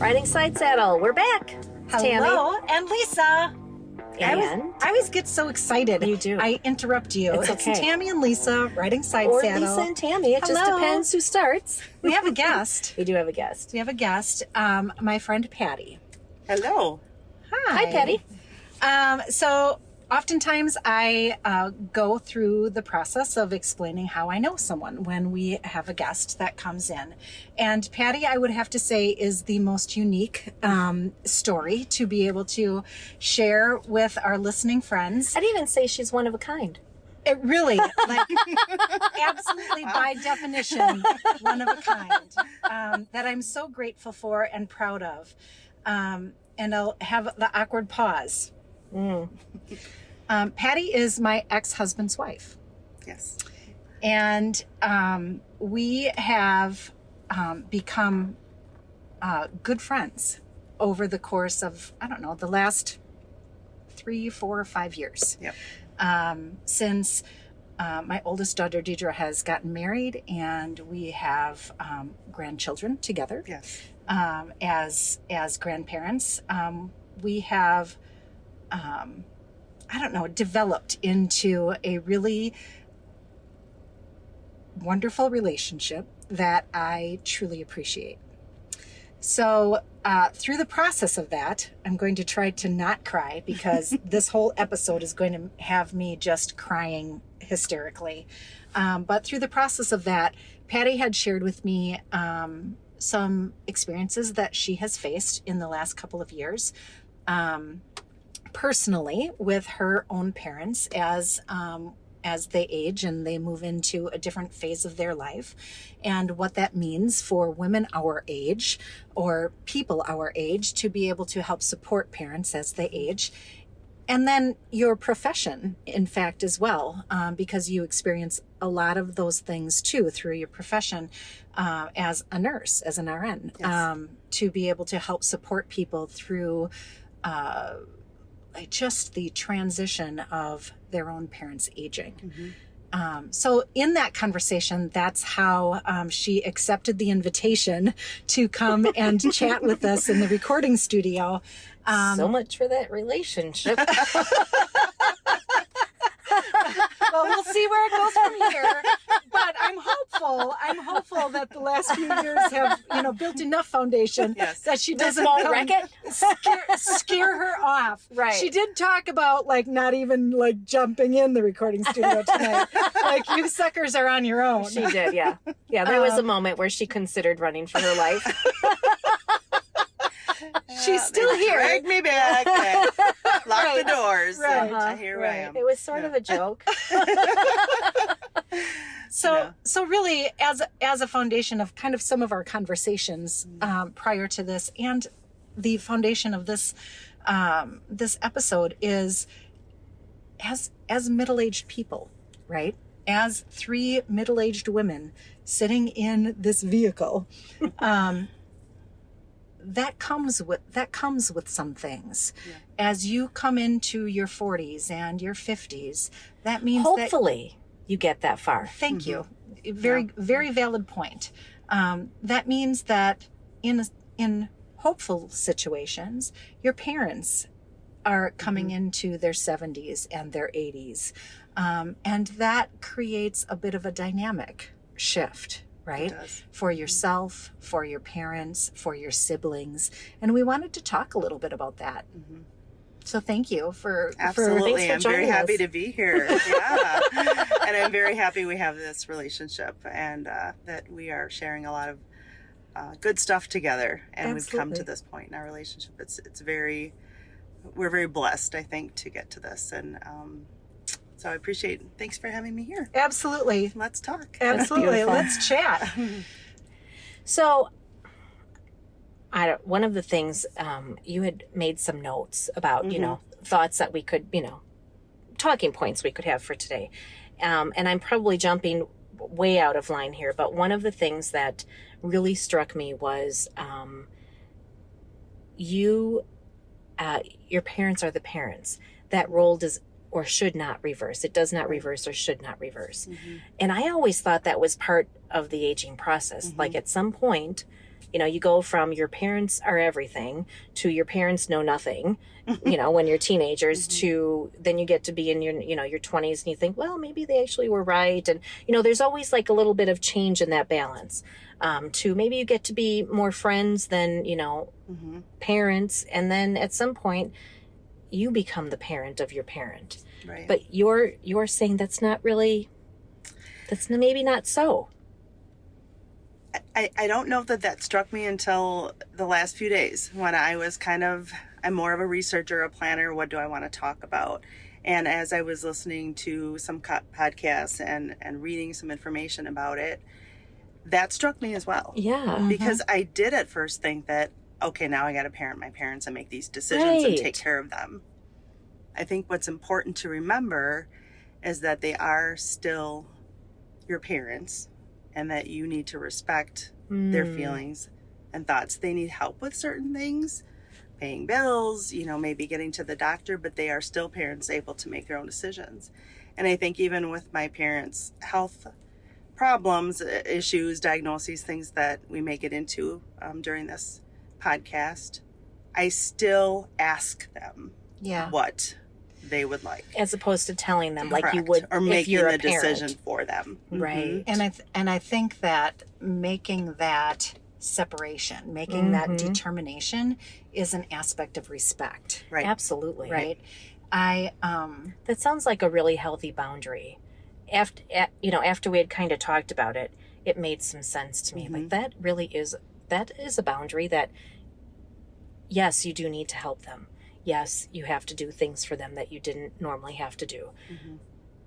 Riding Side Saddle, we're back. It's Hello, and Lisa. And I always get so excited. You do. I interrupt you. It's okay. Tammy and Lisa, Riding Side or Saddle. Lisa and Tammy. It just Hello. depends who starts. We have a guest. We do have a guest. We have a guest, my friend Patti. Hello. Hi. Hi, Patti. So oftentimes I go through the process of explaining how I know someone when we have a guest that comes in. And Patti, I would have to say, is the most unique story to be able to share with our listening friends. I'd even say she's one of a kind. It really, like, absolutely by definition, one of a kind, that I'm so grateful for and proud of. And I'll have the awkward pause. Patti is my ex-husband's wife. Yes. And we have become good friends over the course of, I don't know, the last 3, 4, 5 years. Yep. Since my oldest daughter, Deidre, has gotten married, and we have grandchildren together. Yes. As grandparents, we have, developed into a really wonderful relationship that I truly appreciate. So through the process of that, I'm going to try to not cry, because this whole episode is going to have me just crying hysterically. But through the process of that, Patti had shared with me some experiences that she has faced in the last couple of years, personally with her own parents as they age and they move into a different phase of their life, and what that means for women our age or people our age to be able to help support parents as they age. And then your profession, in fact, as well, because you experience a lot of those things too through your profession as a nurse, as an RN, Yes. to be able to help support people through just the transition of their own parents aging. So in that conversation, that's how she accepted the invitation to come and chat with us in the recording studio. So much for that relationship. Well, we'll see where it goes from here. But I'm hopeful that the last few years have, built enough foundation Yes. that she doesn't won't come wreck it? scare her off. Right. She did talk about not even jumping in the recording studio tonight. You suckers are on your own. She did, yeah. Yeah, there was a moment where she considered running for her life. She's still here. Drag me back. And lock Right. the doors. Right. And here I Right. am. It was sort of a joke. So really, as a foundation of kind of some of our conversations prior to this, and the foundation of this this episode is as middle-aged people, right? As 3 middle-aged women sitting in this vehicle, that comes with some things. Yeah. As you come into your 40s and your 50s, that means Hopefully you get that far. Thank you. Very, very valid point. That means that in hopeful situations, your parents are coming into their 70s and their 80s. And that creates a bit of a dynamic shift, right? It does. For yourself, for your parents, for your siblings. And we wanted to talk a little bit about that. So thank you for Absolutely. for I'm very joining happy us. to be here. Yeah. And I'm very happy we have this relationship, and that we are sharing a lot of good stuff together. And we've come to Absolutely. this point in our relationship. We're very blessed, I think, to get to this. And so I appreciate it. Thanks for having me here. Absolutely. Let's talk. Absolutely. beautiful. Let's chat. So, one of the things you had made some notes about, thoughts that we could, talking points we could have for today. And I'm probably jumping way out of line here, but one of the things that really struck me was your parents are the parents. That role does or should not reverse. It does not reverse or should not reverse. And I always thought that was part of the aging process. Like at some point, you go from your parents are everything to your parents know nothing, when you're teenagers, to then you get to be in your 20s and you think, well, maybe they actually were right. And, there's always like a little bit of change in that balance. To maybe you get to be more friends than, parents. And then at some point you become the parent of your parent. Right. But you're saying that's maybe not so. I don't know that struck me until the last few days when I'm more of a researcher, a planner. What do I want to talk about? And as I was listening to some podcasts and reading some information about it, that struck me as well. Yeah. Because I did at first think that, okay, now I got to parent my parents and make these decisions and take care of them. I think what's important to remember is that they are still your parents and that you need to respect their feelings and thoughts. They need help with certain things, paying bills, maybe getting to the doctor, but they are still parents able to make their own decisions. And I think even with my parents' health problems, issues, diagnoses, things that we may get into during this podcast, I still ask them what they would like, as opposed to telling them like you Correct. would, or if making you're the a parent. decision for them. Right. And I think that making that separation, making that determination is an aspect of respect. Right. Absolutely. Right. That sounds like a really healthy boundary. After we had kind of talked about it, it made some sense to me. Like that is a boundary that, yes, you do need to help them. Yes, you have to do things for them that you didn't normally have to do.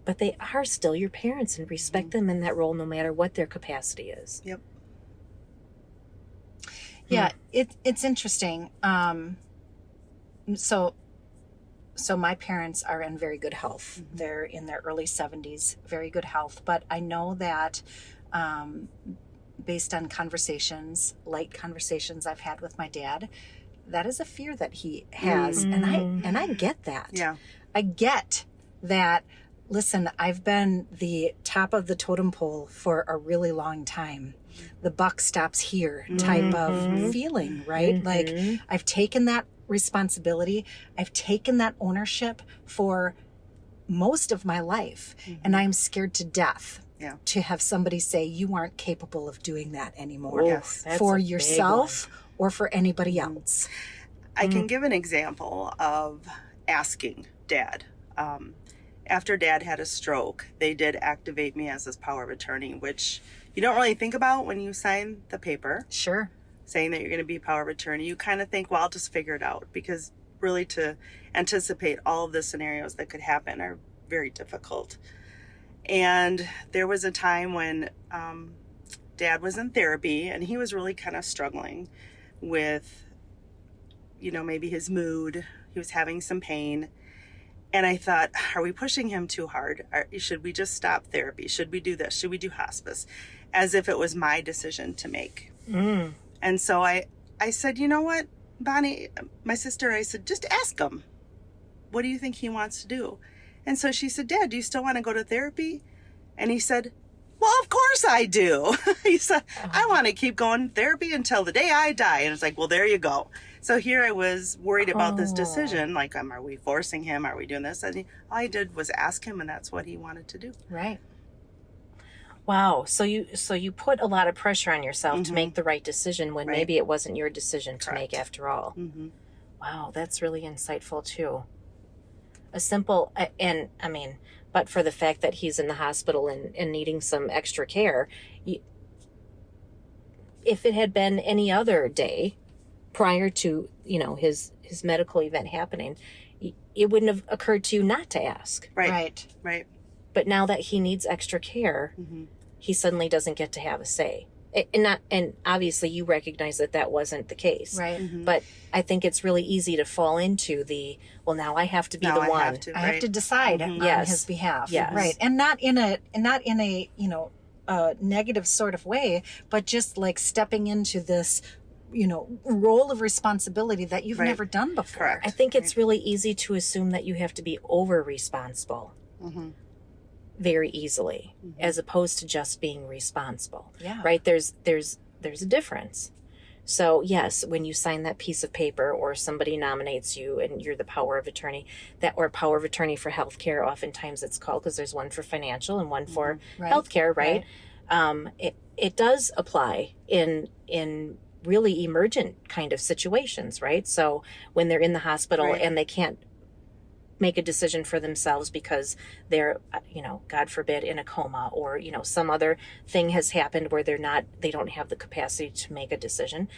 But they are still your parents, and respect them in that role no matter what their capacity is. Yep. Yeah, it's interesting. So my parents are in very good health. They're in their early 70s, very good health. But I know that based on light conversations I've had with my dad, that is a fear that he has. And I get that. Yeah. I get that. Listen, I've been the top of the totem pole for a really long time. The buck stops here type of feeling, right? Like I've taken that responsibility. I've taken that ownership for most of my life. And I'm scared to death to have somebody say, you aren't capable of doing that anymore. Yes. For yourself or for anybody else. I can give an example of asking Dad. After Dad had a stroke, they did activate me as his power of attorney, which you don't really think about when you sign the paper. Sure. Saying that you're going to be power of attorney. You kind of think, well, I'll just figure it out, because really to anticipate all of the scenarios that could happen are very difficult. And there was a time when Dad was in therapy and he was really kind of struggling with, maybe his mood. He was having some pain. And I thought, are we pushing him too hard? Should we just stop therapy? Should we do this? Should we do hospice? As if it was my decision to make. And so I said, you know what, Bonnie, my sister, I said, just ask him. What do you think he wants to do? And so she said, Dad, do you still want to go to therapy? And he said, well, of course I do. He said, I want to keep going to therapy until the day I die. And it's like, well, there you go. So here I was worried about this decision. Like, are we forcing him? Are we doing this? And all I did was ask him, and that's what he wanted to do. Right. Wow. So you put a lot of pressure on yourself to make the right decision when maybe it wasn't your decision to make after all. Wow. That's really insightful too. A simple, and I mean, but for the fact that he's in the hospital and needing some extra care, if it had been any other day prior to, his medical event happening, it wouldn't have occurred to you not to ask. Right. But now that he needs extra care, he suddenly doesn't get to have a say. And obviously you recognize that wasn't the case. Right. But I think it's really easy to fall into well, now I have to be the one. I have to decide on his behalf. Yes. Right. And not in a negative sort of way, but just like stepping into this, role of responsibility that you've never done before. Correct. I think it's really easy to assume that you have to be over responsible. Very easily, as opposed to just being responsible. Yeah. Right. There's a difference. So yes, when you sign that piece of paper or somebody nominates you and you're the power of attorney, that or power of attorney for healthcare, oftentimes it's called, because there's one for financial and one for Right. healthcare, right? It does apply in really emergent kind of situations, right? So when they're in the hospital Right. and they can't make a decision for themselves because they're, God forbid, in a coma, or, some other thing has happened where they don't have the capacity to make a decision.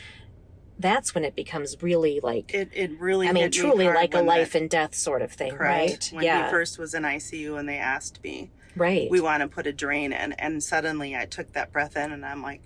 That's when it becomes really like, it really, I mean, hit me truly hard like a when life and death sort of thing, correct. right? When he first was in ICU and they asked me, right. we want to put a drain in, and suddenly I took that breath in and I'm like,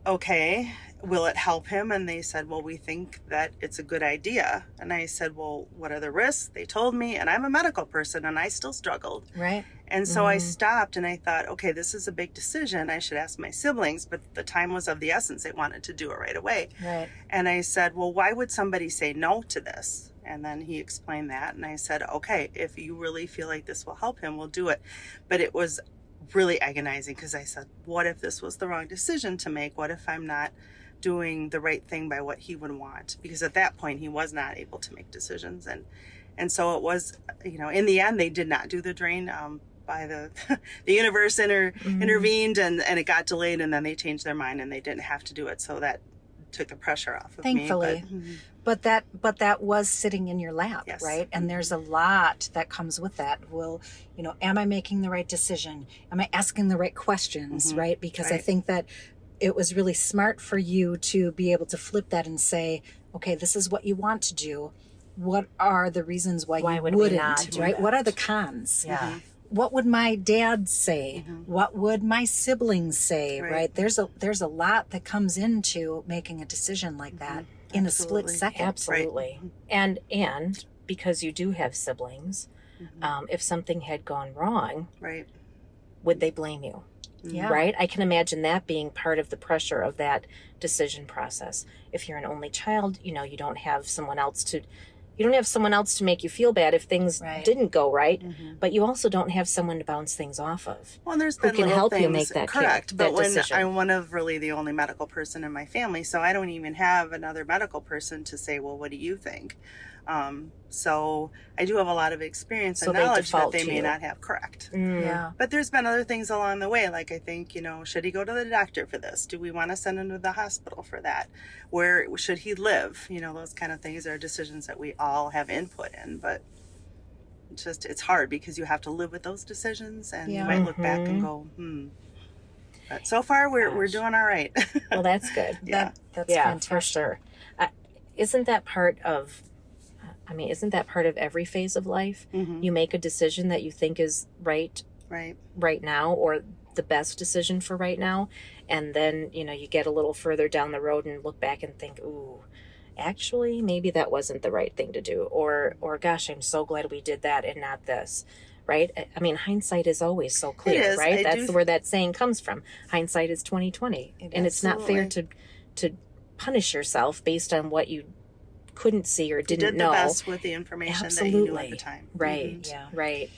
okay, will it help him? And they said, well, we think that it's a good idea. And I said, well, what are the risks? They told me, and I'm a medical person and I still struggled. Right. And so I stopped and I thought, okay, this is a big decision. I should ask my siblings, but the time was of the essence. They wanted to do it right away. Right. And I said, well, why would somebody say no to this? And then he explained that. And I said, okay, if you really feel like this will help him, we'll do it. But it was really agonizing because I said, what if this was the wrong decision to make? What if I'm not doing the right thing by what he would want? Because at that point he was not able to make decisions. And so it was, in the end, they did not do the drain. By the universe intervened and it got delayed, and then they changed their mind and they didn't have to do it. So that took the pressure off of Thankfully. me. But that was sitting in your lap, Yes. right? And there's a lot that comes with that. Well, am I making the right decision? Am I asking the right questions, right? Because I Right. think that it was really smart for you to be able to flip that and say, okay, this is what you want to do. What are the reasons why you would we wouldn't, not do right? that? What are the cons? Yeah. What would my dad say? What would my siblings say, right? There's a lot that comes into making a decision like that in a split Absolutely. second. Absolutely. And because you do have siblings, if something had gone wrong, Right. would they blame you? Yeah. Right? I can imagine that being part of the pressure of that decision process. If you're an only child, you don't have someone else to make you feel bad if things Right. didn't go right, but you also don't have someone to bounce things off of. Well, there's Who been can little help you things, make that correct. that But when decision. I'm one of really the only medical person in my family, so I don't even have another medical person to say, well, what do you think? So I do have a lot of experience So and they knowledge that default they to may you. not have. Correct. Yeah. But there's been other things along the way. Like I think, should he go to the doctor for this? Do we want to send him to the hospital for that? Where should he live? Those kind of things are decisions that we all have input in. But it's hard because you have to live with those decisions, and you Yeah. might look back and go, But so far we're doing all right. Well, that's good. Yeah. That's Yeah, fantastic. for sure. Isn't that part of every phase of life? You make a decision that you think is right Right. now, or the best decision for right now, and then you get a little further down the road and look back and think, ooh, actually maybe that wasn't the right thing to do, or gosh, I'm so glad we did that and not this. Right? I mean, hindsight is always so clear, It is. right? I That's do- where that saying comes from. Hindsight is 20/20, and it's not fair to punish yourself based on what you couldn't see or You didn't did the know. best with the information that you knew at the time. Right. Yeah. Right.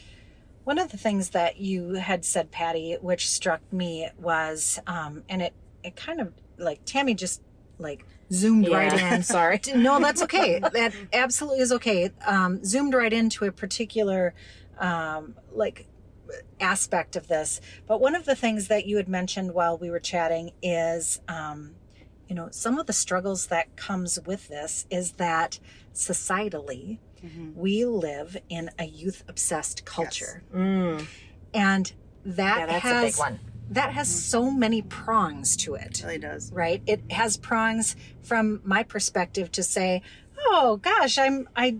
One of the things that you had said, Patti, which struck me was, and it kind of like Tammy just like zoomed right in. Sorry. No, that's okay. That absolutely is okay. Zoomed right into a particular aspect of this. But one of the things that you had mentioned while we were chatting is, some of the struggles that comes with this is that societally, we live in a youth obsessed culture. And that That's has a big one. that has so many prongs to it. It really does. Right? It has prongs from my perspective to say, oh gosh, I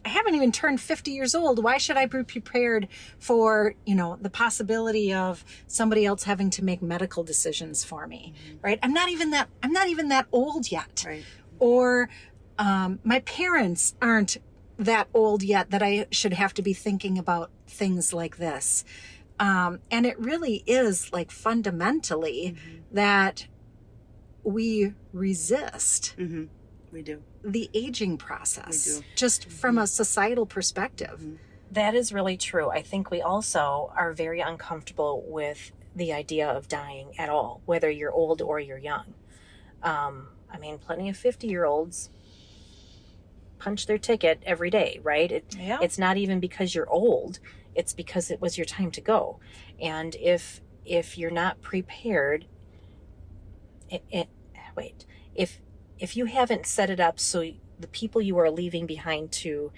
haven't even turned 50 years old. Why should I be prepared for, the possibility of somebody else having to make medical decisions for me? Right? I'm not even that old yet. Right. Or my parents aren't that old yet that I should have to be thinking about things like this. And it really is like fundamentally that we resist We do. the aging process, We do. just from a societal perspective. That is really true. I think we also are very uncomfortable with the idea of dying at all, whether you're old or you're young. I mean, plenty of 50-year-olds punch their ticket every day, right? Yeah. It's not even because you're old. It's because it was your time to go. And if you're not prepared, if you haven't set it up so the people you are leaving behind to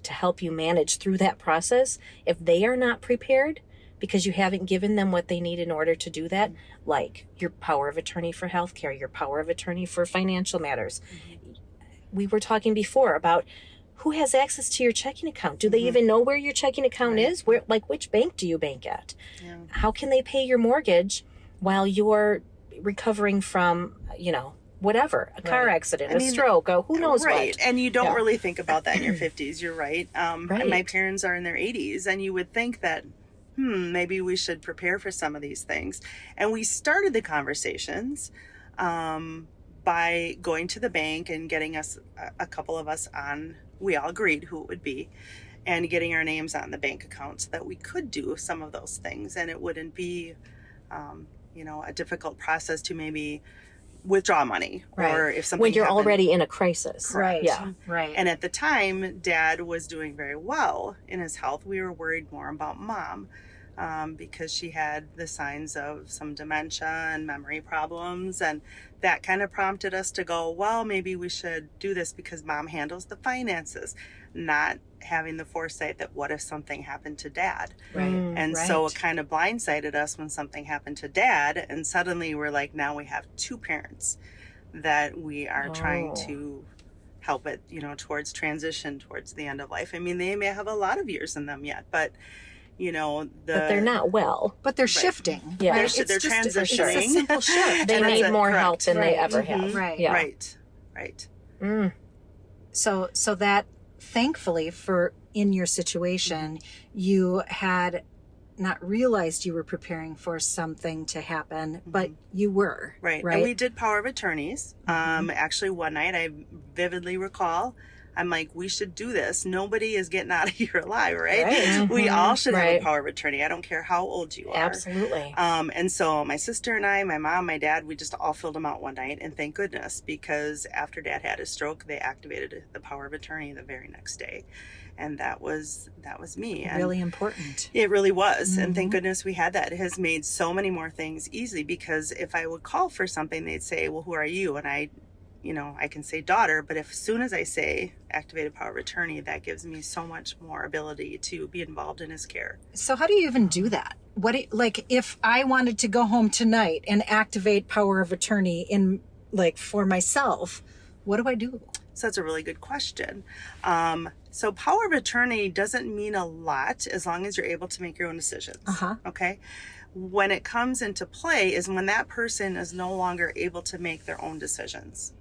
help you manage through that process, if they are not prepared because you haven't given them what they need in order to do that, like your power of attorney for healthcare, your power of attorney for financial matters. We were talking before about who has access to your checking account. Do they even know where your checking account is? Where, like, which bank do you bank at? Yeah. How can they pay your mortgage while you're recovering from, whatever, a car accident, a stroke, who knows right. what. And you don't really think about that in your 50s. You're right. Right. And my parents are in their 80s, and you would think that, maybe we should prepare for some of these things. And we started the conversations by going to the bank and getting a couple of us on, we all agreed who it would be, and getting our names on the bank account so that we could do some of those things. And it wouldn't be, a difficult process to maybe withdraw money, or if something when you're happened, already in a crisis. Right. Yeah. Right. and at the time Dad was doing very well in his health. We were worried more about Mom, because she had the signs of some dementia and memory problems, and that kind of prompted us to go, well, maybe we should do this because Mom handles the finances, not having the foresight that what if something happened to Dad. Right. And so it kind of blindsided us when something happened to Dad, and suddenly we're like, now we have two parents that we are trying to help it, towards transition towards the end of life. I mean, they may have a lot of years in them yet, but but they're not well. But they're shifting. Yeah. They're It's transitioning. It's a simple shift. They need more correct. help than they ever Mhm. have. Right. Yeah. Right. Mm. So that, thankfully, for in your situation, you had not realized you were preparing for something to happen, but you were. Right. Right. And we did power of attorneys. Actually, one night I vividly recall, I'm like, we should do this. Nobody is getting out of here alive, right? Right. We all should have a Right. power of attorney. I don't care how old you are. Absolutely. And so my sister and I, my mom, my dad, we just all filled them out one night, and thank goodness, because after Dad had his stroke, they activated the power of attorney the very next day. And that was me. And Really important. it really was. And thank goodness we had that. It has made so many more things easy, because if I would call for something, they'd say, well, who are you? And I can say daughter, but as soon as I say activated power of attorney, that gives me so much more ability to be involved in his care. So how do you even do that? Like, if I wanted to go home tonight and activate power of attorney for myself, what do I do? So that's a really good question. So power of attorney doesn't mean a lot as long as you're able to make your own decisions. Okay. When it comes into play is when that person is no longer able to make their own decisions.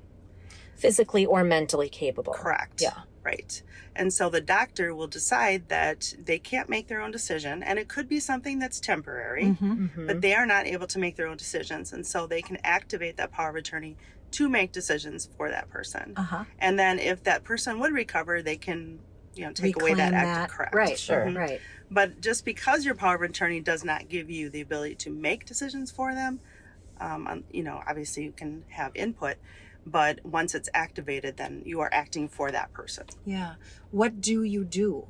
Physically or mentally capable. Correct. Yeah. Right. And so the doctor will decide that they can't make their own decision, and it could be something that's temporary, but they are not able to make their own decisions. And so they can activate that power of attorney to make decisions for that person. And then if that person would recover, they can, take away that act. Correct. Right. Sure. Right. But just because your power of attorney does not give you the ability to make decisions for them, obviously you can have input, but once it's activated, then you are acting for that person. Yeah. What do you do?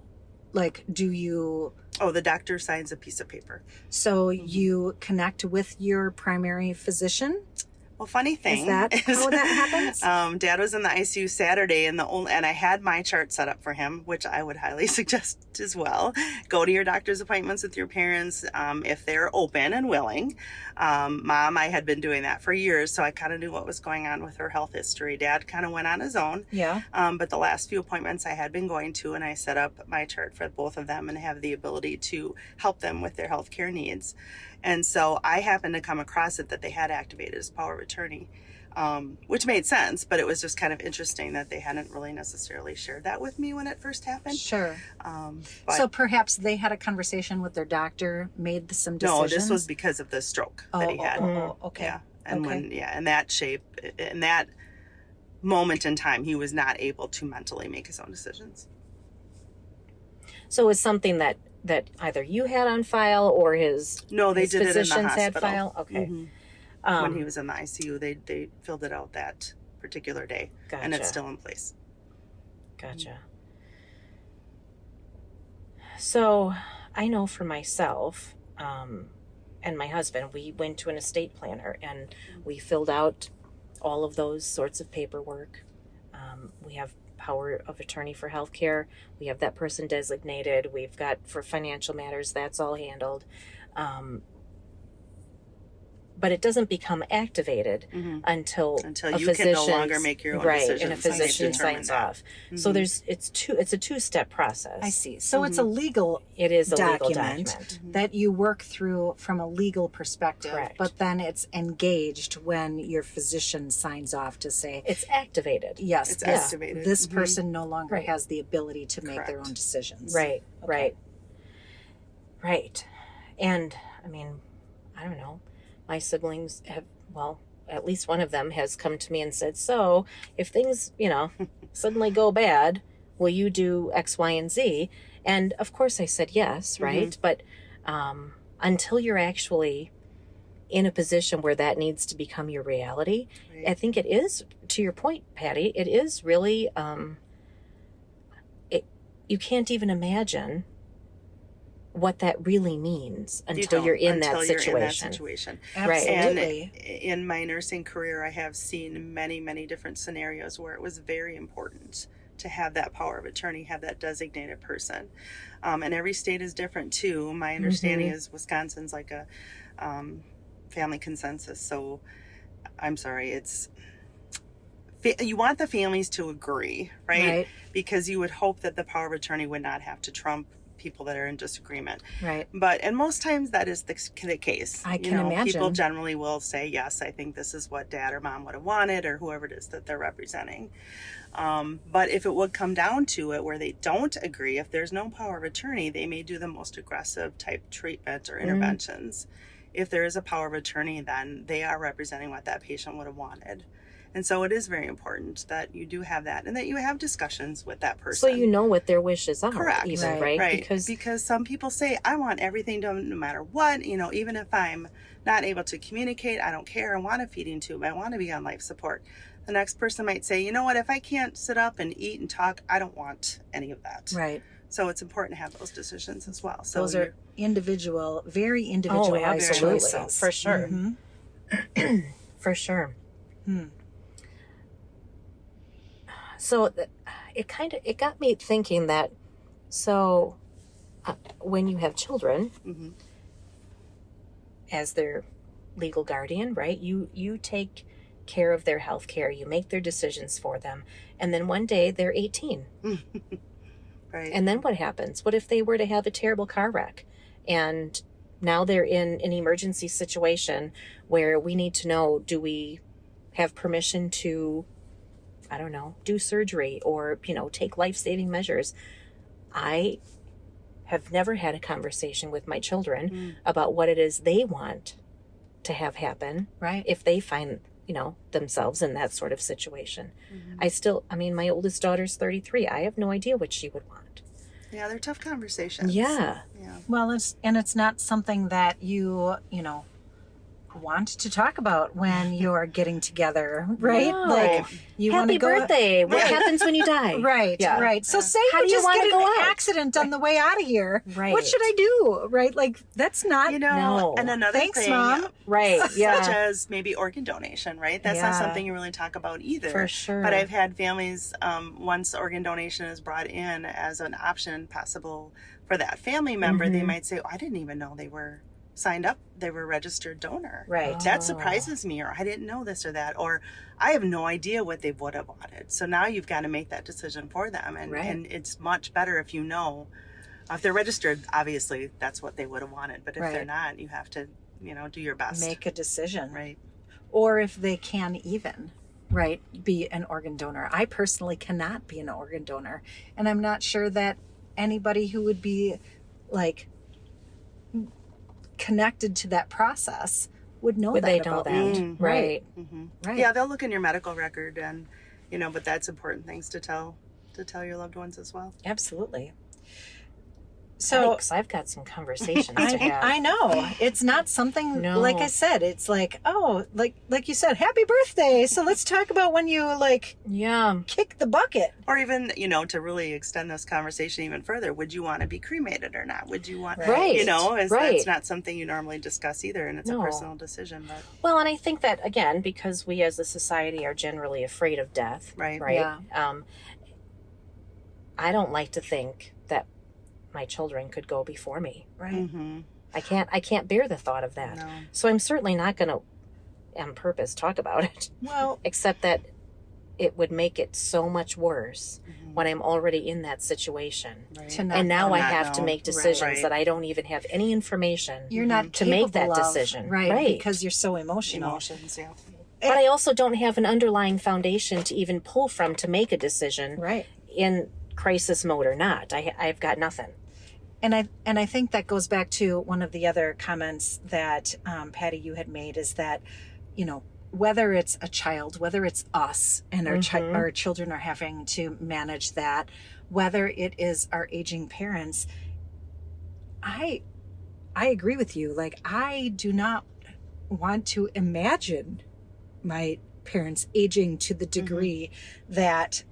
Like, do you... Oh, the doctor signs a piece of paper. So you connect with your primary physician? Well, funny thing Is that how that happens? Dad was in the ICU Saturday, and I had my chart set up for him, which I would highly suggest as well. Go to your doctor's appointments with your parents if they're open and willing. Mom, I had been doing that for years, so I kind of knew what was going on with her health history. Dad kind of went on his own. Yeah. But the last few appointments I had been going to, and I set up my chart for both of them and have the ability to help them with their healthcare needs. And so I happened to come across it that they had activated his power of attorney, which made sense, but it was just kind of interesting that they hadn't really necessarily shared that with me when it first happened. Sure. But So perhaps they had a conversation with their doctor, made some decisions? no, this was because of the stroke that he had. Okay. Yeah. And Okay. in that shape, in that moment in time, he was not able to mentally make his own decisions. So it's something that either you had on file or his No, they his did it in the physicians had hospital. file. Okay. when he was in the ICU. They filled it out that particular day, and it's still in place. Gotcha. So I know for myself and my husband, we went to an estate planner and we filled out all of those sorts of paperwork. We have power of attorney for healthcare. We have that person designated. We've got for financial matters, that's all handled. But it doesn't become activated until a you physician can no longer make your own decisions. And a physician signs off. So it's a two-step process. I see. So it's a legal It is a legal document document. that you work through from a legal perspective, Correct. but then it's engaged when your physician signs off to say, It's activated. yes, It's this, activated. this person no longer Right. has the ability to make their Correct. own decisions. Right, Okay. right. And I mean, I don't know. My siblings have, well, at least one of them has come to me and said, so if things, suddenly go bad, will you do X, Y, and Z? And of course I said yes, right? But until you're actually in a position where that needs to become your reality, I think it is, to your point, Patti, it is really, you can't even imagine what that really means until you're in that situation. Absolutely. And in my nursing career, I have seen many, many different scenarios where it was very important to have that power of attorney, have that designated person. And every state is different too. My understanding is Wisconsin's like a family consensus. So I'm sorry, you want the families to agree, right? Because you would hope that the power of attorney would not have to trump people that are in disagreement. Right. And most times that is the case. I can imagine. People generally will say, yes, I think this is what dad or mom would have wanted, or whoever it is that they're representing. But if it would come down to it where they don't agree, if there's no power of attorney, they may do the most aggressive type treatment or interventions. If there is a power of attorney, then they are representing what that patient would have wanted. And so it is very important that you do have that and that you have discussions with that person. So you know what their wishes are. Correct. Even, right? Because some people say, I want everything done no matter what, even if I'm not able to communicate, I don't care. I want a feeding tube. I want to be on life support. The next person might say, you know what, if I can't sit up and eat and talk, I don't want any of that. Right. So it's important to have those decisions as well. So those are very individualized choices. For sure. For sure. So it got me thinking that, when you have children, as their legal guardian, right, you take care of their health care, you make their decisions for them, and then one day they're 18. Right. And then what happens? What if they were to have a terrible car wreck and now they're in an emergency situation where we need to know, do we have permission to, I don't know, do surgery or, take life-saving measures? I have never had a conversation with my children about what it is they want to have happen. Right. If they find, themselves in that sort of situation. My oldest daughter's 33. I have no idea what she would want. Yeah, they're tough conversations. Yeah. Well, it's not something that you want to talk about when you're getting together, right? No. Like you want to Happy go. birthday. What happens when you die? Right, Yeah. right. So say How do you you just wanna get go in an out? accident on the way out of here. Right. What should I do? Right? Like that's not. No. And another Thanks, thing, Mom. Right. Yeah. such as maybe organ donation, right? That's not Yeah. something you really talk about either. For sure. But I've had families, once organ donation is brought in as an option possible for that family member, they might say, oh, I didn't even know they were signed up, they were a registered donor. Right. That surprises me, or I didn't know this or that, or I have no idea what they would have wanted. So now you've got to make that decision for them. And it's much better if you know. If they're registered, obviously that's what they would have wanted. But if they're not, you have to, do your best. Make a decision. Right. Or if they can even, right, be an organ donor. I personally cannot be an organ donor. And I'm not sure that anybody who would be like connected to that process would know Would that they know about that? me. Right. Right. Yeah, they'll look in your medical record and, but that's important things to tell your loved ones as well. Absolutely. So Yikes, I've got some conversations to have. I know it's not something No. like I said. It's like, oh, like you said, happy birthday. So let's talk about when you Yeah. kick the bucket. Or even, to really extend this conversation even further, would you want to be cremated or not? Would you want, Right. that's not something you normally discuss either, and it's No. a personal decision. But Well, and I think that, again, because we as a society are generally afraid of death, Right. Yeah. I don't like to think that my children could go before me. Right. Mhm. I can't bear the thought of that. No. So I'm certainly not going to, on purpose, talk about it, Well, except that it would make it so much worse Mhm. when I'm already in that situation. Right. to not And now to I not have to know. make decisions Right. that I don't even have any information. you're not To make that capable of, decision. right? Right. Because you're so emotional. Emotions, yeah. But I also don't have an underlying foundation to even pull from to make a decision Right. in crisis mode or not. I've got nothing. And I think that goes back to one of the other comments that Patty, you had made, is that, whether it's a child, whether it's us and our children are having to manage that, whether it is our aging parents, I agree with you. Like, I do not want to imagine my parents aging to the degree that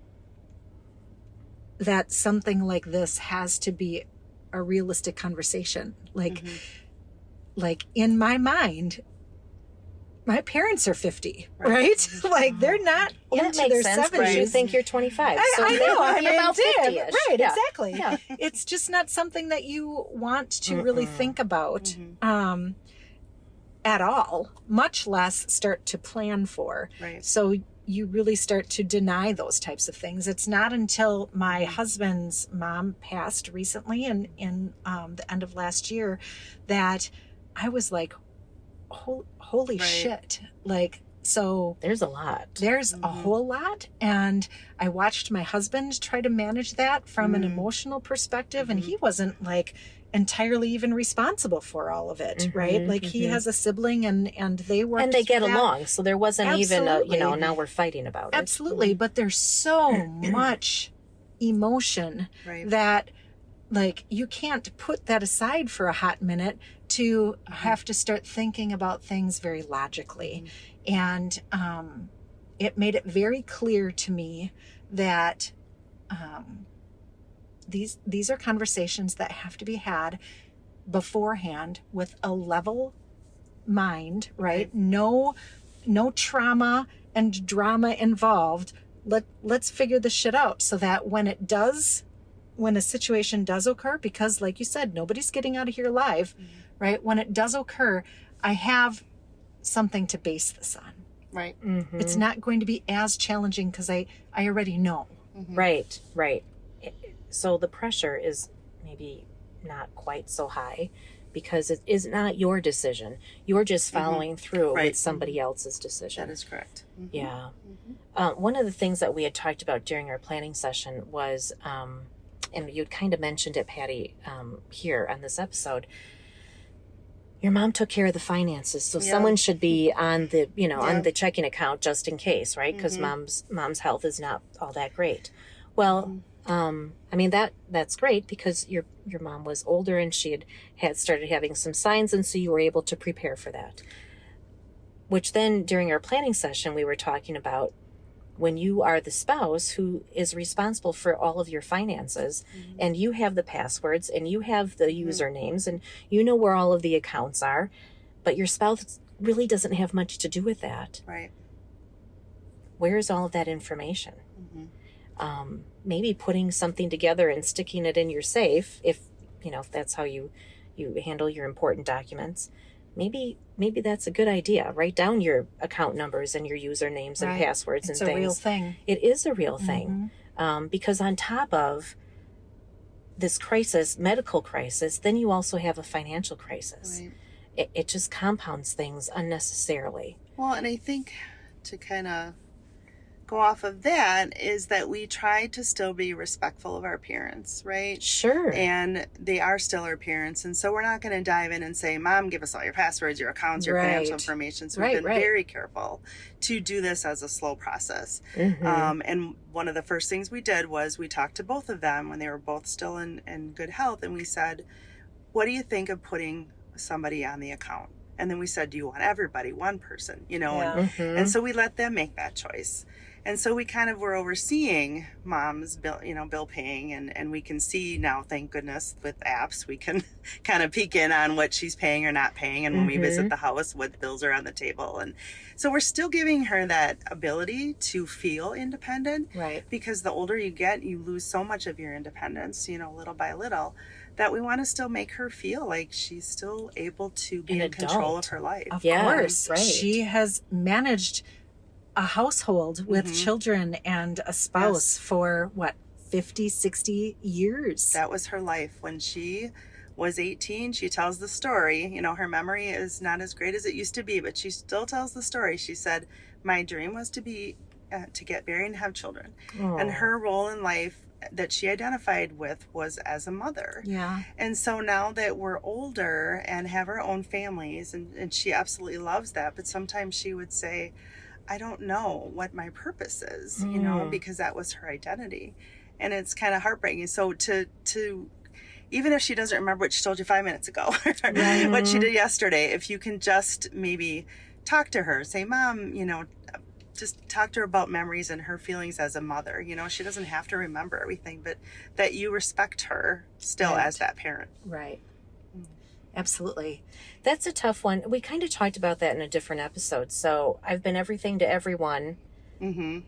something like this has to be a realistic conversation. Like in my mind, my parents are 50, right? Like, they're not Well, that into makes their sense, 70s. because you think you're 25. I they know. would I be mean, about damn, 50-ish. right? Yeah. Exactly. Yeah. It's just not something that you want to really think about at all, much less start to plan for. Right. So you really start to deny those types of things. It's not until my husband's mom passed recently in the end of last year that I was like, holy shit. Like, so There's a lot. there's a whole lot. And I watched my husband try to manage that from an emotional perspective. And he wasn't like entirely even responsible for all of it, right? Like, he has a sibling and they work And they get through that. along. So there wasn't even Absolutely. now we're fighting about it. Absolutely. But there's so much emotion Right. that, like, you can't put that aside for a hot minute to have to start thinking about things very logically. And it made it very clear to me that these are conversations that have to be had beforehand with a level mind, right? No trauma and drama involved. Let's figure this shit out so that when a situation does occur, because like you said, nobody's getting out of here alive, right? When it does occur, I have something to base this on. Right. It's not going to be as challenging because I already know. Right. So the pressure is maybe not quite so high because it is not your decision. You're just following through Right. with somebody else's decision. That is correct. Yeah. One of the things that we had talked about during our planning session was, and you'd kind of mentioned it, Patty, here on this episode, your mom took care of the finances. So someone should be on the, on the checking account just in case, right? Because mom's health is not all that great. Well, I mean, that's great because your mom was older and she had started having some signs, and so you were able to prepare for that. Which then during our planning session, we were talking about when you are the spouse who is responsible for all of your finances and you have the passwords and you have the usernames and you know where all of the accounts are, but your spouse really doesn't have much to do with that. Right. Where is all of that information? Maybe putting something together and sticking it in your safe, if that's how you handle your important documents. Maybe that's a good idea. Write down your account numbers and your usernames and passwords It's and a things. real thing. It is a real thing. Because on top of this crisis, medical crisis, then you also have a financial crisis. Right. It just compounds things unnecessarily. Well, and I think to kind of go off of that is that we try to still be respectful of our parents, right? Sure. And they are still our parents. And so we're not going to dive in and say, Mom, give us all your passwords, your accounts, your financial information. So we've been very careful to do this as a slow process. And one of the first things we did was we talked to both of them when they were both still in good health. And we said, what do you think of putting somebody on the account? And then we said, do you want everybody, one person, you know? And so we let them make that choice. And so we kind of were overseeing Mom's bill paying, and we can see now, thank goodness, with apps, we can kind of peek in on what she's paying or not paying. And when we visit the house, what bills are on the table. And so we're still giving her that ability to feel independent. Right. Because the older you get, you lose so much of your independence, little by little, that we want to still make her feel like she's still able to be in control of her life. Of course. Right. She has managed a household with children and a spouse for 50, 60 years. That was her life. When she was 18, she tells the story. Her memory is not as great as it used to be, but she still tells the story. She said, my dream was to get married and have children. Aww. And her role in life that she identified with was as a mother. Yeah. And so now that we're older and have our own families, and she absolutely loves that, but sometimes she would say, I don't know what my purpose is, because that was her identity. And it's kind of heartbreaking. So to even if she doesn't remember what she told you 5 minutes ago, what she did yesterday, if you can just maybe talk to her, say, Mom, just talk to her about memories and her feelings as a mother. She doesn't have to remember everything, but that you respect her still as that parent. Right. Absolutely. That's a tough one. We kind of talked about that in a different episode. So I've been everything to everyone. And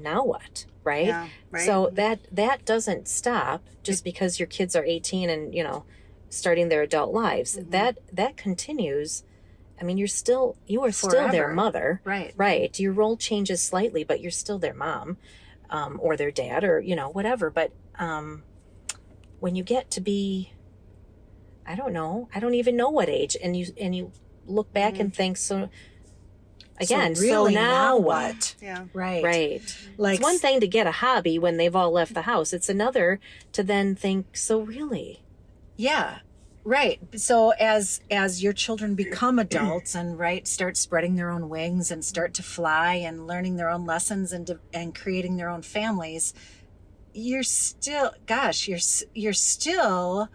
now what? Right? Yeah, right. So that doesn't stop just because your kids are 18 and, starting their adult lives. That continues. I mean, you are still their mother. Right. Right. Your role changes slightly, but you're still their mom, or their dad, or, whatever. But when you get to be, I don't know. I don't even know what age. And you look back and think, so now what? Yeah. Right. Right. Like, it's one thing to get a hobby when they've all left the house. It's another to then think, so really? Yeah. Right. So as your children become adults and start spreading their own wings and start to fly and learning their own lessons and creating their own families, you're still you're still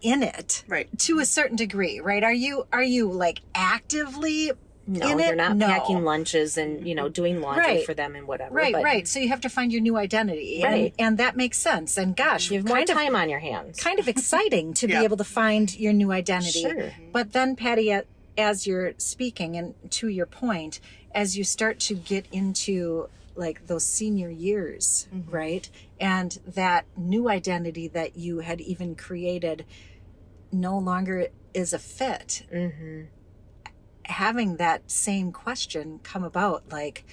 in it, right? To a certain degree, right? Are you like actively in it? You're not packing lunches and doing laundry for them and whatever. Right. So you have to find your new identity, and that makes sense. And gosh, you have more time on your hands. Kind of exciting to be able to find your new identity. Sure. But then, Patti, as you're speaking, and to your point, as you start to get into like those senior years, right? And that new identity that you had even created no longer is a fit. Having that same question come about, like,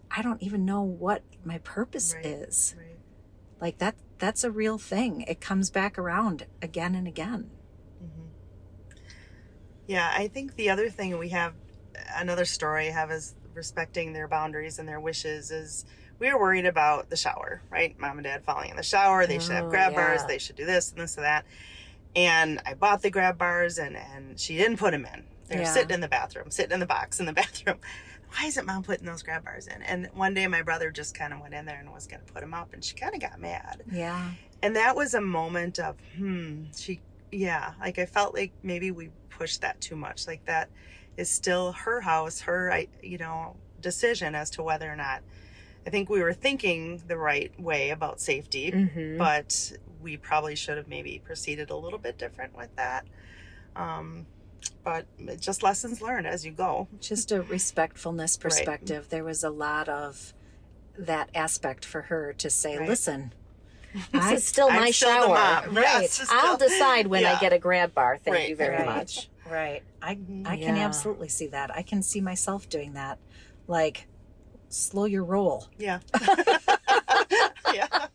I don't even know what my purpose is. Right. Like that's a real thing. It comes back around again and again. Yeah, I think the other thing another story I have is respecting their boundaries and their wishes is we were worried about the shower, right? Mom and Dad falling in the shower. They should have grab bars. They should do this and this and that. And I bought the grab bars and she didn't put them in. They're sitting in the bathroom, sitting in the box in the bathroom. Why isn't Mom putting those grab bars in? And one day my brother just kind of went in there and was going to put them up, and she kind of got mad. Yeah. And that was a moment of, like I felt like maybe we pushed that too much. Like that is still her house, her, decision as to whether or not. I think we were thinking the right way about safety, but we probably should have maybe proceeded a little bit different with that. But just lessons learned as you go. Just a respectfulness perspective. Right. There was a lot of that aspect for her to say, listen, this is still my shower. Right. Yes, I'll decide when I get a grab bar. Thank you very much. Right. I can absolutely see that. I can see myself doing that. Like, slow your roll. Yeah. Yeah.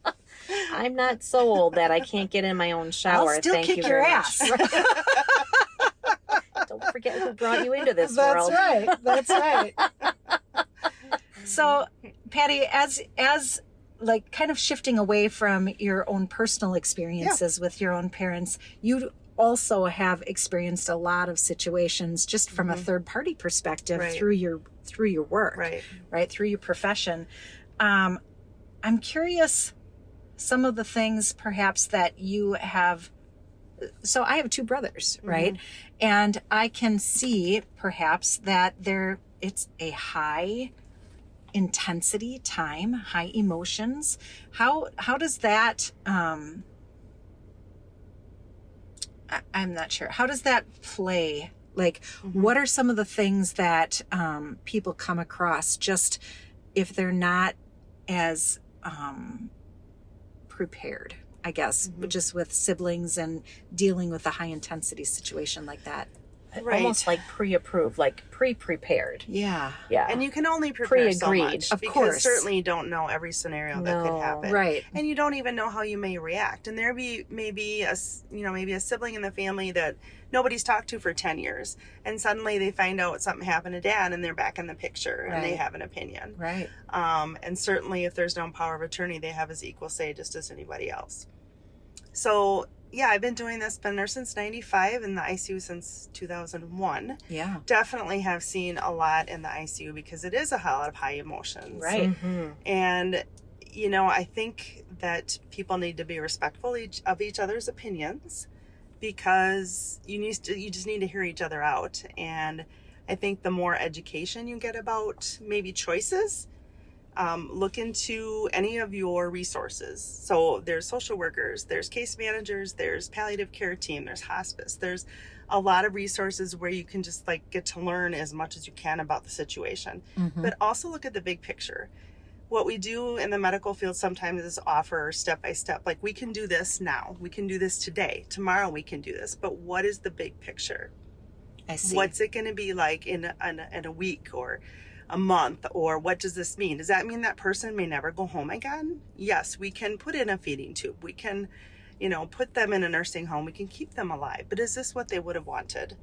I'm not so old that I can't get in my own shower. I'll still Thank kick you your very ass. much. Don't forget who brought you into this world. That's right. So, Patti, as like kind of shifting away from your own personal experiences with your own parents, you also have experienced a lot of situations just from a third party perspective through your work, right? Through your profession. I'm curious some of the things perhaps that you have. So I have two brothers, right? And I can see perhaps that it's a high intensity time, high emotions. How does that I'm not sure. How does that play? Like, what are some of the things that people come across just if they're not as prepared, I guess, but just with siblings and dealing with a high intensity situation like that? Almost like pre-approved, like pre-prepared. Yeah. Yeah. And you can only prepare so Pre-agreed, much. of because course. certainly you don't know every scenario that could happen. Right. And you don't even know how you may react. And there be maybe a sibling in the family that nobody's talked to for 10 years. And suddenly they find out something happened to dad and they're back in the picture and they have an opinion. Right. And certainly if there's no power of attorney, they have as equal say just as anybody else. So yeah, I've been doing this, been there since 95, in the ICU since 2001. Yeah. Definitely have seen a lot in the ICU because it is a lot of high emotions. Right. And, I think that people need to be respectful of each other's opinions because you just need to hear each other out. And I think the more education you get about maybe choices, look into any of your resources. So there's social workers, there's case managers, there's palliative care team, there's hospice. There's a lot of resources where you can just get to learn as much as you can about the situation. But also look at the big picture. What we do in the medical field sometimes is offer step by step, like we can do this now, we can do this today, tomorrow we can do this. But what is the big picture? I see. What's it going to be like in a week or a month, or what does this mean? Does that mean that person may never go home again? Yes, we can put in a feeding tube. We can, put them in a nursing home. We can keep them alive. But is this what they would have wanted?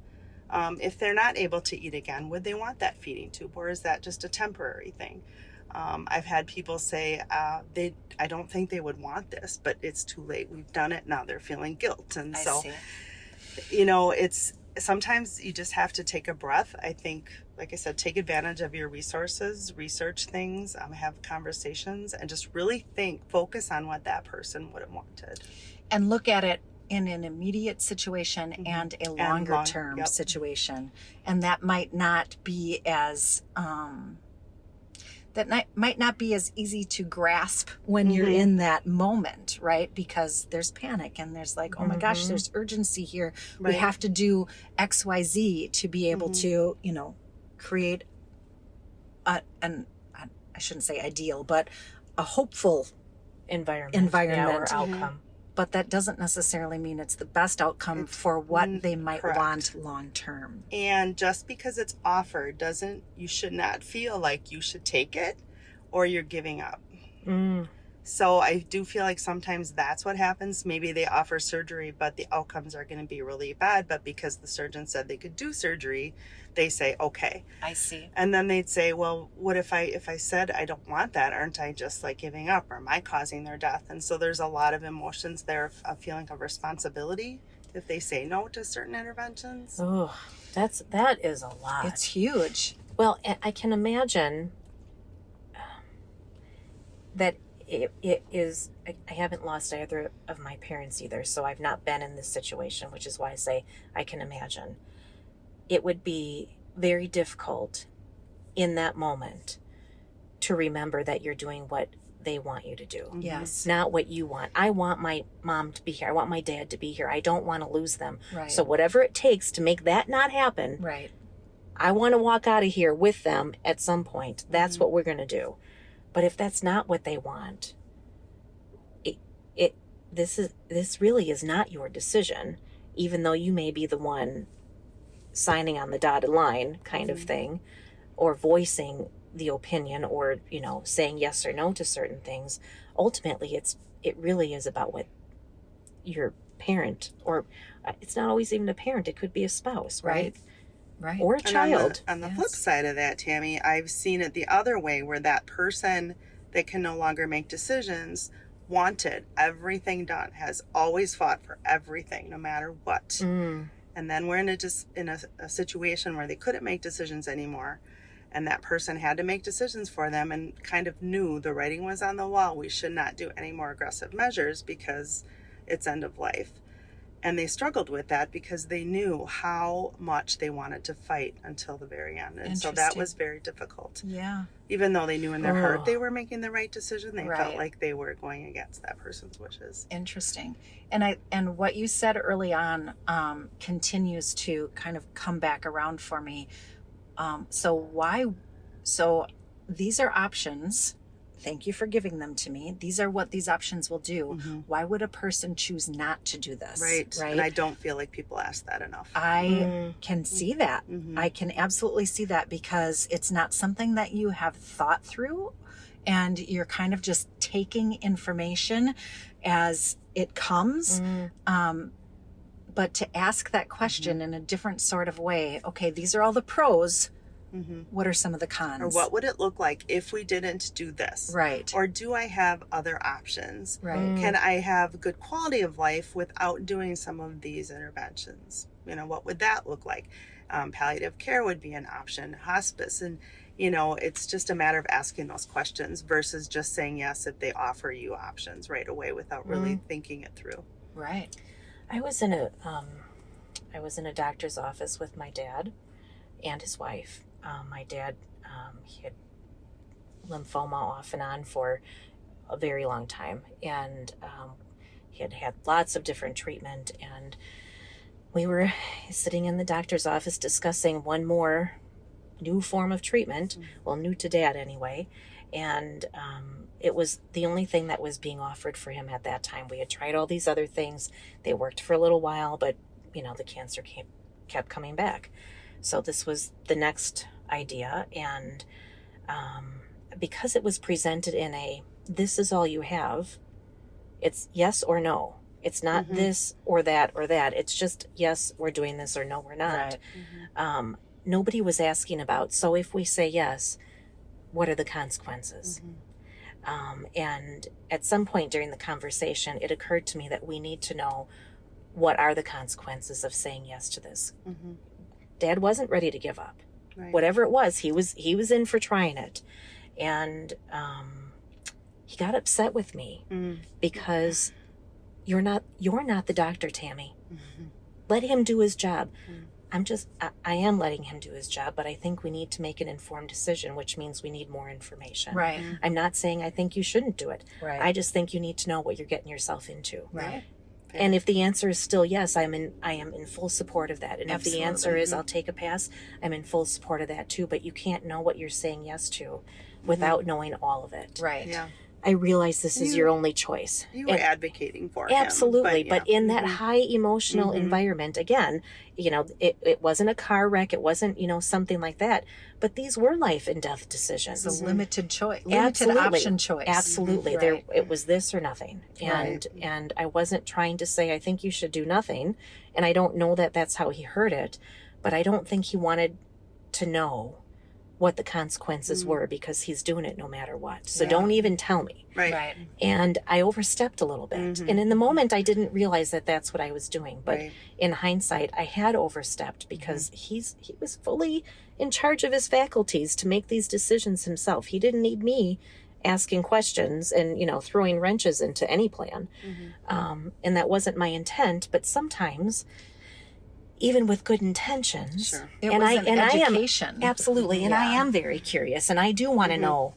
If they're not able to eat again, would they want that feeding tube, or is that just a temporary thing? I've had people say I don't think they would want this, but it's too late. We've done it. Now they're feeling guilt. And so, it's sometimes you just have to take a breath. I think, like I said, take advantage of your resources, research things, have conversations, and just really focus on what that person would have wanted. And look at it in an immediate situation and a longer term situation. And that might not be as might not be as easy to grasp when you're in that moment, right? Because there's panic and there's oh my gosh, there's urgency here. We have to do XYZ to be able to, create I shouldn't say ideal, but a hopeful environment or outcome. But that doesn't necessarily mean it's the best outcome for what they might want long term. And just because it's offered you should not feel like you should take it or you're giving up. So I do feel like sometimes that's what happens. Maybe they offer surgery, but the outcomes are going to be really bad. But because the surgeon said they could do surgery, they say, okay. I see. And then they'd say, well, what if I said I don't want that? Aren't I just giving up, or am I causing their death? And so there's a lot of emotions there, a feeling of responsibility if they say no to certain interventions. Oh, that is a lot. It's huge. Well, I can imagine that it is. I haven't lost either of my parents either, so I've not been in this situation, which is why I say I can imagine. It would be very difficult in that moment to remember that you're doing what they want you to do. Yes. Not what you want. I want my mom to be here. I want my dad to be here. I don't want to lose them. Right. So whatever it takes to make that not happen, Right. I want to walk out of here with them at some point. That's what we're going to do. But if that's not what they want, this really is not your decision, even though you may be the one signing on the dotted line kind of thing, or voicing the opinion, or saying yes or no to certain things. Ultimately, it really is about what your parent, or it's not always even a parent, it could be a spouse, right? Right. or a And child. on the Yes. flip side of that, Tammy, I've seen it the other way, where that person that can no longer make decisions wanted everything done, has always fought for everything, no matter what. Mm. And then we're in a situation where they couldn't make decisions anymore. And that person had to make decisions for them, and kind of knew the writing was on the wall. We should not do any more aggressive measures because it's end of life. And they struggled with that because they knew how much they wanted to fight until the very end. And so that Interesting. was very difficult. Yeah. Even though they knew in their heart Oh. they were making the right decision, they Right. felt like they were going against that person's wishes. Interesting. And what you said early on continues to kind of come back around for me. So these are options. Thank you for giving them to me. These are what these options will do. Why would a person choose not to do this? Right. Right. And I don't feel like people ask that enough. I can see that. Mhm. I can absolutely see that, because it's not something that you have thought through, and you're kind of just taking information as it comes. But to ask that question in a different sort of way, okay, these are all the pros. What are some of the cons? Or what would it look like if we didn't do this? Right. Or do I have other options? Right. Can I have good quality of life without doing some of these interventions? What would that look like? Palliative care would be an option, hospice. And, it's just a matter of asking those questions versus just saying yes if they offer you options right away without really thinking it through. Right. I was in a doctor's office with my dad and his wife. My dad, he had lymphoma off and on for a very long time, and he had had lots of different treatment, and we were sitting in the doctor's office discussing one more new form of treatment, well, new to Dad anyway, and it was the only thing that was being offered for him at that time. We had tried all these other things. They worked for a little while, but the cancer kept coming back. So this was the next idea, and because it was presented in this is all you have, it's yes or no. It's not this or that or that. It's just yes, we're doing this, or no, we're not. Right. Nobody was asking about, so if we say yes, what are the consequences? And at some point during the conversation, it occurred to me that we need to know, what are the consequences of saying yes to this? Dad wasn't ready to give up. Right. Whatever it was, he was in for trying it. And he got upset with me because you're not the doctor, Tammy. Let him do his job. I am letting him do his job, but I think we need to make an informed decision, which means we need more information. Right. I'm not saying I think you shouldn't do it. Right. I just think you need to know what you're getting yourself into. Right. And if the answer is still yes, I am in full support of that. And if the answer is I'll take a pass, I'm in full support of that too. But you can't know what you're saying yes to without knowing all of it. Right. Yeah. I realize this is your only choice. You were advocating for him. Absolutely. But yeah. in that high emotional environment, again, it wasn't a car wreck. It wasn't, something like that. But these were life and death decisions. It's a limited choice, limited Absolutely. option choice. Absolutely. Right. It was this or nothing. And I wasn't trying to say, I think you should do nothing. And I don't know that that's how he heard it, but I don't think he wanted to know what the consequences were, because he's doing it no matter what. So don't even tell me. Right. Right. And I overstepped a little bit. And in the moment, I didn't realize that that's what I was doing. But in hindsight, I had overstepped because he was fully in charge of his faculties to make these decisions himself. He didn't need me asking questions and, throwing wrenches into any plan. And that wasn't my intent. But sometimes, even with good intentions, Sure. It was an education. I am absolutely, and I am very curious, and I do want to know.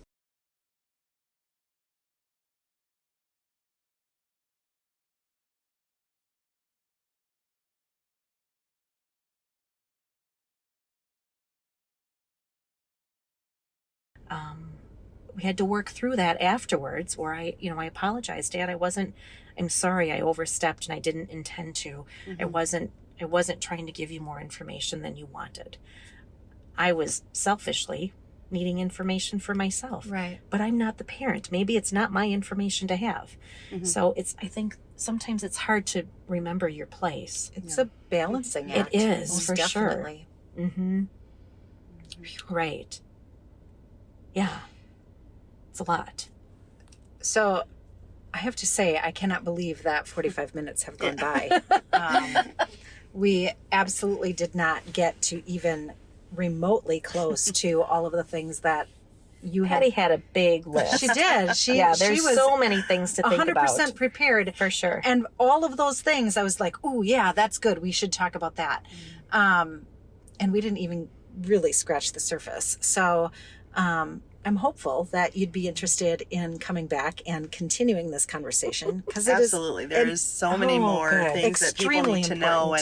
We had to work through that afterwards, where I apologized, Dad. I'm sorry, I overstepped and I didn't intend to. I wasn't trying to give you more information than you wanted. I was selfishly needing information for myself. Right. But I'm not the parent. Maybe it's not my information to have. So I think sometimes it's hard to remember your place. It's a balancing act. It is, most for definitely. sure. Right. Yeah. It's a lot. So I have to say, I cannot believe that 45 minutes have gone by. We absolutely did not get to even remotely close to all of the things that you Patty had a big list. She did. There's she was so many things to think about. 100% prepared. For sure. And all of those things, I was like, oh, yeah, that's good. We should talk about that. And we didn't even really scratch the surface. So I'm hopeful that you'd be interested in coming back and continuing this conversation. Because absolutely, there is so many more things that people need to know,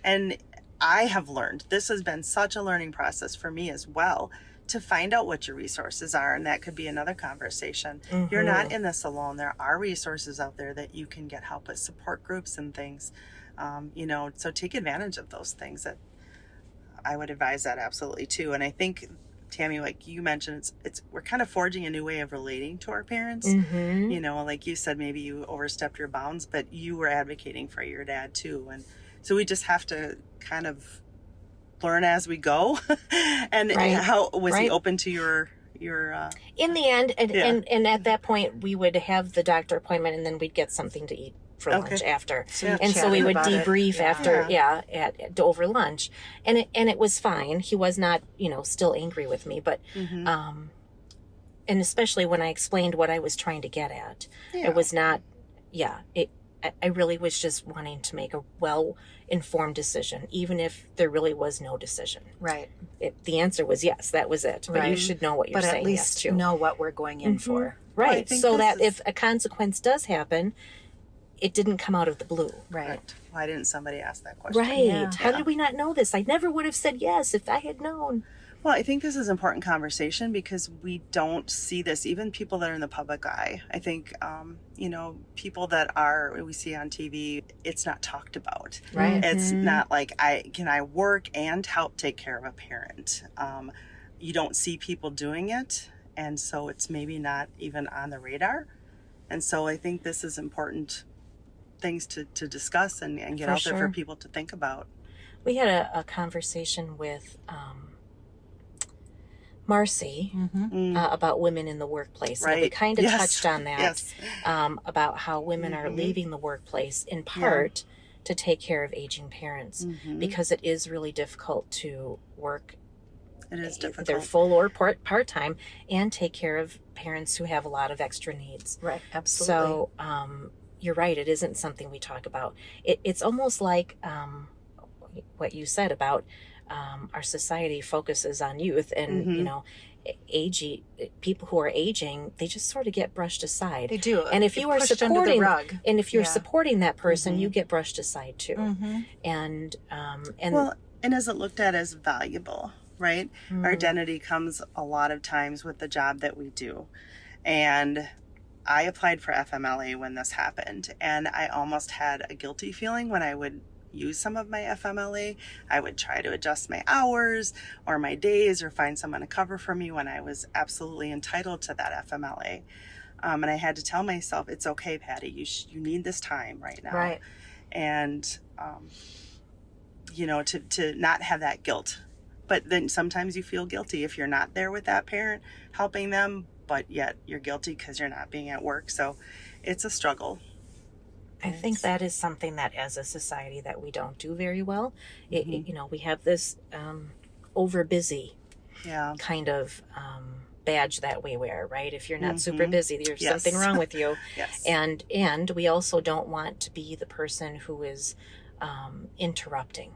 and I have learned. This has been such a learning process for me as well, to find out what your resources are, and that could be another conversation. You're not in this alone. There are resources out there that you can get help with, support groups and things. So take advantage of those things. That I would advise that absolutely too. And I think, Tammy, like you mentioned, it's we're kind of forging a new way of relating to our parents. Like you said, maybe you overstepped your bounds, but you were advocating for your dad too. And so we just have to kind of learn as we go. And how was he open to your in the end, and at that point we would have the doctor appointment, and then we'd get something to eat for lunch after. And so we would debrief after over lunch, and it was fine. He was not still angry with me, but and especially when I explained what I was trying to get at, it was not I really was just wanting to make a well-informed decision, even if there really was no decision. Right. The answer was yes, that was it. But you should know what you're saying. But at least know what we're going in for. Right. Well, so that if a consequence does happen, it didn't come out of the blue. Right. Why didn't somebody ask that question? Right. Yeah. How did we not know this? I never would have said yes if I had known. Well, I think this is important conversation because we don't see this, even people that are in the public eye. I think, people that we see on TV, it's not talked about. Right. It's not like, can I work and help take care of a parent? You don't see people doing it. And so it's maybe not even on the radar. And so I think this is important things to discuss and get out there for people to think about. We had a conversation with Marcy about women in the workplace. Right. And we kind of touched on that, yes. About how women are leaving the workplace in part to take care of aging parents because it is really difficult to work. It is difficult. They're full or part-time and take care of parents who have a lot of extra needs. Right, absolutely. So you're right, it isn't something we talk about. It's almost like what you said about our society focuses on youth and, aging people who are aging, they just sort of get brushed aside. They do. And if you are supporting, and if you're supporting that person, you get brushed aside too. And is it looked at as valuable? Right? Our identity comes a lot of times with the job that we do. And I applied for FMLA when this happened, and I almost had a guilty feeling when I would use some of my FMLA. I would try to adjust my hours or my days or find someone to cover for me when I was absolutely entitled to that FMLA. And I had to tell myself, it's okay, Patty, you need this time right now. Right. And, to not have that guilt. But then sometimes you feel guilty if you're not there with that parent helping them, but yet you're guilty because you're not being at work. So it's a struggle. I think that is something that as a society that we don't do very well. We have this over busy kind of badge that we wear, right? If you're not super busy, there's something wrong with you. Yes. And we also don't want to be the person who is interrupting.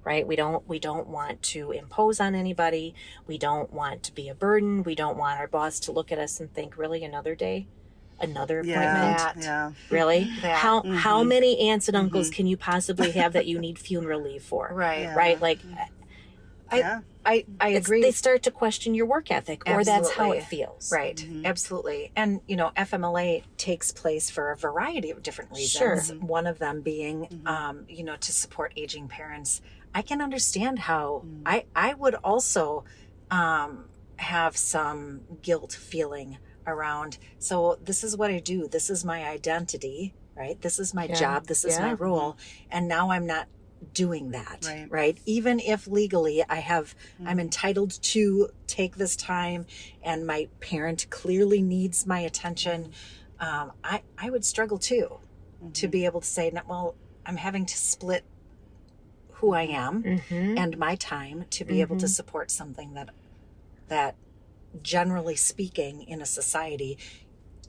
Right? We don't want to impose on anybody. We don't want to be a burden. We don't want our boss to look at us and think, really, another day? Another appointment? Yeah. Really? How many aunts and uncles can you possibly have that you need funeral leave for? Right. Yeah. Right? Like, I agree. They start to question your work ethic, or Absolutely. that's how it feels. Right. Absolutely. And, FMLA takes place for a variety of different reasons. Sure. One of them being, to support aging parents. I can understand how I would also have some guilt feeling around. So this is what I do. This is my identity, right? This is my job. This is my role. And now I'm not doing that, Right. right? Even if legally I'm entitled to take this time and my parent clearly needs my attention, I would struggle too to be able to say, "No, well, I'm having to split who I am and my time to be able to support something that generally speaking in a society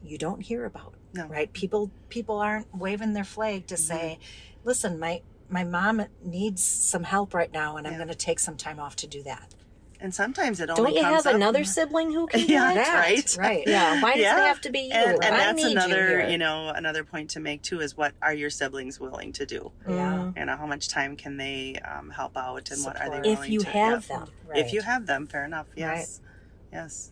you don't hear about." No. Right? People aren't waving their flag to say, "Listen, my mom needs some help right now, and I'm going to take some time off to do that." And sometimes it Don't only you comes have up. another sibling who can do Yeah, that? right. Right. Yeah. Why does Yeah. it have to be you? And I that's need another, you here. another point to make too is what are your siblings willing to do? Yeah. How much time can they help out, and what are they Support. willing If you to have yeah. them. Right. If you have them, fair enough. Yes. Yes.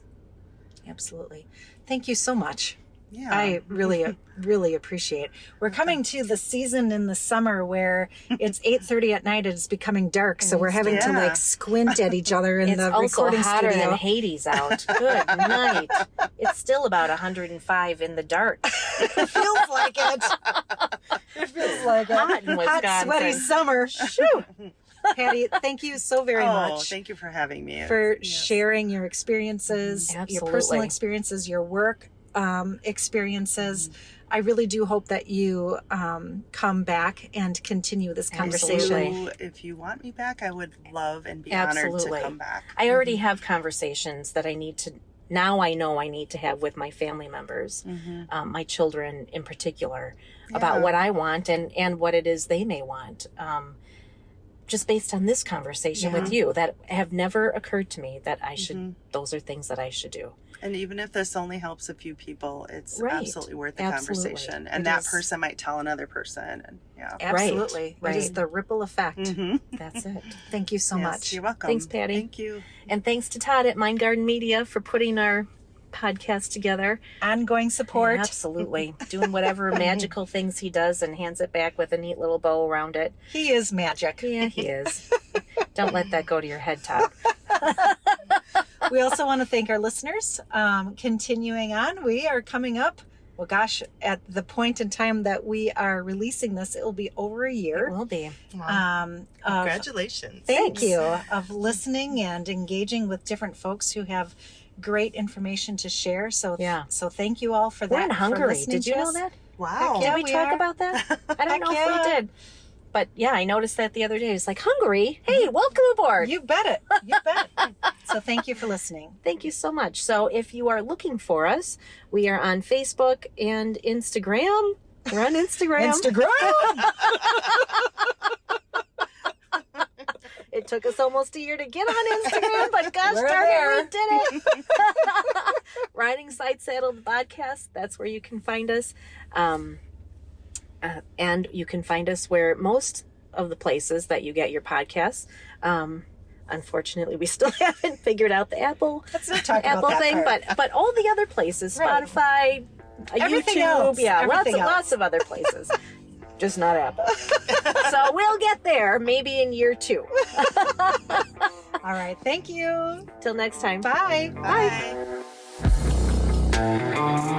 Absolutely. Thank you so much. Yeah. I really appreciate. We're coming to the season in the summer where it's 8:30 at night and it's becoming dark, so we're having to Yeah. squint at each other in It's the also recording hotter studio. than Hades out. Good night. It's still about 105 in the dark. It feels like it. It feels like it. Hot in Hot, Wisconsin. sweaty summer. Shoot. Patty, thank you so very much Thank you for having me. for Yes. sharing your experiences, your personal Absolutely. experiences, your work experiences. I really do hope that you come back and continue this conversation. If you want me back, I would love and be Absolutely. honored to come back. I already have conversations that I need to, now I know I need to have with my family members, my children in particular, about what I want and what it is they may want. Just based on this conversation with you, that have never occurred to me that I should, those are things that I should do. And even if this only helps a few people, it's Right. absolutely worth the Absolutely. conversation. And It that is. person might tell another person. And Absolutely. Right. It is the ripple effect. That's it. Thank you so Yes, much. You're welcome. Thanks, Patty. Thank you. And thanks to Todd at Mind Garden Media for putting our podcast together. Ongoing support. Absolutely. Doing whatever magical things he does and hands it back with a neat little bow around it. He is magic. Yeah, he is. Don't let that go to your head, Todd. We also want to thank our listeners. Continuing on, we are coming up. Well, gosh, at the point in time that we are releasing this, it will be over a It year. will be. Of, Congratulations. thank you of listening and engaging with different folks who have great information to share. So, Yeah. so thank you all for that. We're in for Hungary. listening Did you to know us. that? Wow. Yeah, Did we we talk are. about that? I don't Heck know if yeah. we did. But yeah, I noticed that the other day. It's like, Hungary? Hey, welcome aboard. You bet it. You bet. So thank you for listening. Thank you so much. So if you are looking for us, we are on Facebook and Instagram. We're on Instagram. It took us almost a year to get on Instagram, but gosh We're darn there. it, we did it. Riding Side Saddle the podcast. That's where you can find us. And you can find us where most of the places that you get your podcasts. Unfortunately, we still haven't figured out the Apple Let's not talk about that thing, part. but all the other places, Right. Spotify, Everything YouTube, else. Everything else. lots of other places. Just not Apple. So we'll get there maybe in year 2. All right. Thank you. Till next time. Bye. Bye.